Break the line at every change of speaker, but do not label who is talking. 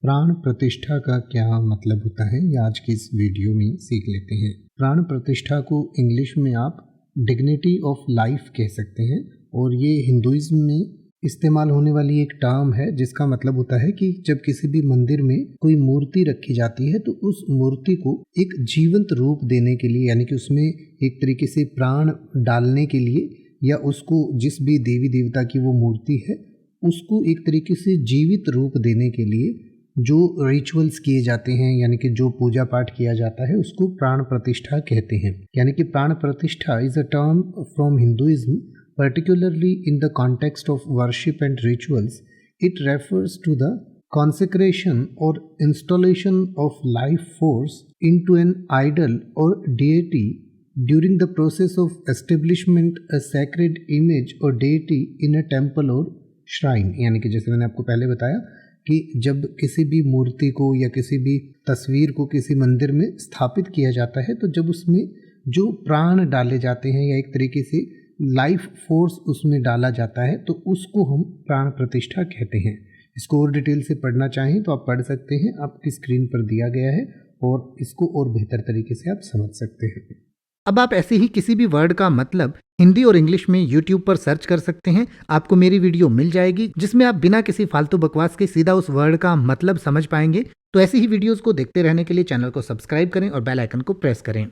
प्राण प्रतिष्ठा का क्या मतलब होता है, ये आज की इस वीडियो में सीख लेते हैं। प्राण प्रतिष्ठा को इंग्लिश में आप डिग्निटी ऑफ लाइफ कह सकते हैं और ये हिंदुइज्म में इस्तेमाल होने वाली एक टर्म है जिसका मतलब होता है कि जब किसी भी मंदिर में कोई मूर्ति रखी जाती है तो उस मूर्ति को एक जीवंत रूप देने के लिए, यानी कि उसमें एक तरीके से प्राण डालने के लिए, या उसको जिस भी देवी देवता की वो मूर्ति है उसको एक तरीके से जीवित रूप देने के लिए जो रिचुअल्स किए जाते हैं, यानी कि जो पूजा पाठ किया जाता है, उसको प्राण प्रतिष्ठा कहते हैं। यानी कि प्राण प्रतिष्ठा is a term from Hinduism, particularly in the context of worship and rituals. It refers to the consecration or installation of life force into an idol or deity during the process of establishment a sacred image or deity in a temple or shrine. यानी कि जैसे मैंने आपको पहले बताया कि जब किसी भी मूर्ति को या किसी भी तस्वीर को किसी मंदिर में स्थापित किया जाता है तो जब उसमें जो प्राण डाले जाते हैं या एक तरीके से लाइफ फोर्स उसमें डाला जाता है तो उसको हम प्राण प्रतिष्ठा कहते हैं। इसको और डिटेल से पढ़ना चाहें तो आप पढ़ सकते हैं, आपकी स्क्रीन पर दिया गया है और इसको और बेहतर तरीके से आप समझ सकते हैं।
अब आप ऐसे ही किसी भी वर्ड का मतलब हिंदी और इंग्लिश में YouTube पर सर्च कर सकते हैं। आपको मेरी वीडियो मिल जाएगी जिसमें आप बिना किसी फालतू बकवास के सीधा उस वर्ड का मतलब समझ पाएंगे। तो ऐसी ही वीडियोस को देखते रहने के लिए चैनल को सब्सक्राइब करें और बेल आइकन को प्रेस करें।